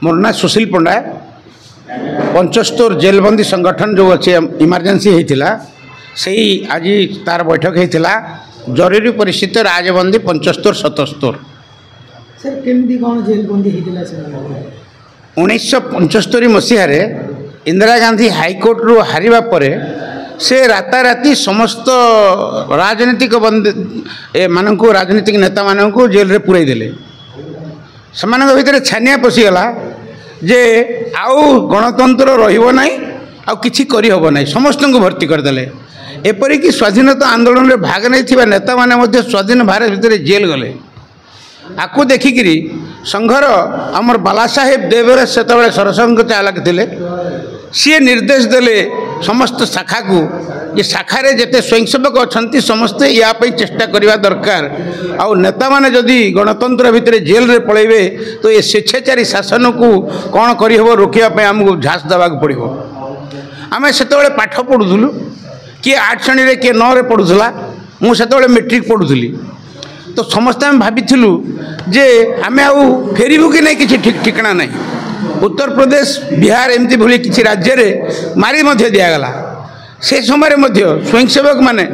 मोर ना सुशील पंडा 75 जेलबंदी संगठन जो अच्छे इमरजेंसी होता से आज तार बैठक होता जरूरी परिस्थिति राजबंदी 75 77 सर केमती कौन जेलबंदी होता 1975 मसीह इंदिरा गांधी हाईकोर्ट रु हारिबा परे से राताराति समस्त राजनीतिक मानू राजनीतिक नेता मानू जेल रे पुराई देले समान भितर छानिया पशिगला जे आउ गणतंत्र रहिबो नाही आउ किछि करि होबो नाही समस्त को भर्ती करदेले एपरिक स्वाधीनता आंदोलन में भाग नहीं नेता माने मध्य स्वाधीन भारत भितर जेल गले आपको देखिकी संघर आमर बाला साहेब देवराज से सरसंघ चालक थे सी निर्देश देले समस्त शाखा को ये शाखार जिते स्वयंसेवक अच्छा समस्ते यापाई चेष्टा करवा दरकार आउ नेता माने जदि गणतंत्र भितर जेल रे पलैबे तो ये स्वेच्छाचारी शासन को कौन करहब रोकने आमको झाँस देवाक पड़ो आम से पाठ पढ़ुलु किए 8 श्रेणी किए 9 रे पढ़ुला मुझे मेट्रिक पढ़ुली तो समस्त आम भाविलु जे आम आउ फेरबू कि नहीं किसी ठीक ठिकाना नहीं उत्तर प्रदेश बिहार एमती भली किसी राज्य में मारी दिगला से समय स्वयंसेवक माने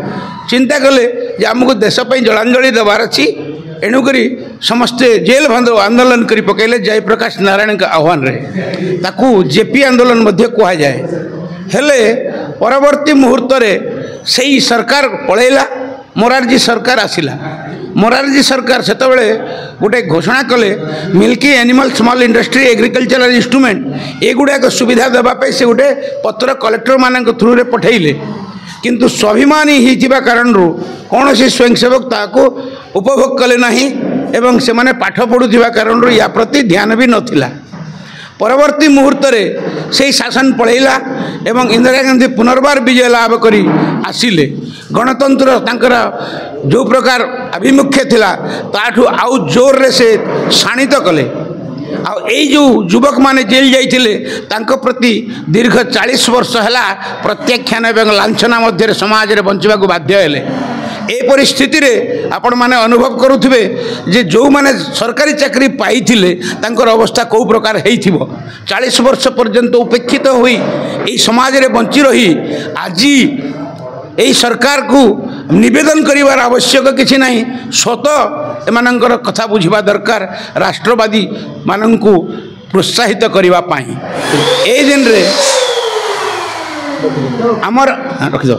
चिंता कले आमको देशपाई जलांजलि देवार अच्छी एणुक समस्ते जेल बंद आंदोलन कर पकड़े जयप्रकाश नारायण का आह्वान रहे ताकू जेपी आंदोलन कह जाए हेले परवर्ती मुहूर्त से सरकार पलैला मोरारजी सरकार आसिला मोरारजी सरकार से गोटे घोषणा कले milky animal small industry agricultural instrument एगुड़ाक सुविधा देवाई से गोटे पत्र कलेक्टर मान थ्रू रे पठेले किंतु स्वाभिमानी होइतिबा कारण कौन सी स्वयंसेवक ताको उपभोग कले नहीं एवं से माने पाठ पढ़ुथिबा कारण या प्रति ध्यान भी नथिला परवर्ती मुहूर्त से शासन पलैला एवं इंदिरा गांधी पुनर्बार विजय लाभ करी आसिले गणतंत्र तांकर जो प्रकार आभिमुख्य थिला ताठू आउ जोर रे से शाणित कले जो युवक माने जेल जाइथिले तांको प्रति दीर्घ 40 वर्ष है प्रत्याख्यान एवं लांछना मध्य समाज रे बंचिबा को बाध्य हेले ए परिस्थिति रे आपण माने अनुभव करुथिबे जे जो माने सरकारी चाकरी पाइथिले तांकर अवस्था को प्रकार हेइथिबो 40 वर्ष पर्यंत उपेक्षित होई ए समाज रे बंची रही आज यही सरकार को निवेदन करिवार आवश्यक किसी नहीं स्वतः एमानंकर कथा बुझिबा दरकार राष्ट्रवादी माननकु प्रोत्साहित करिवा पाई ए दिन रे हमर रखि दो।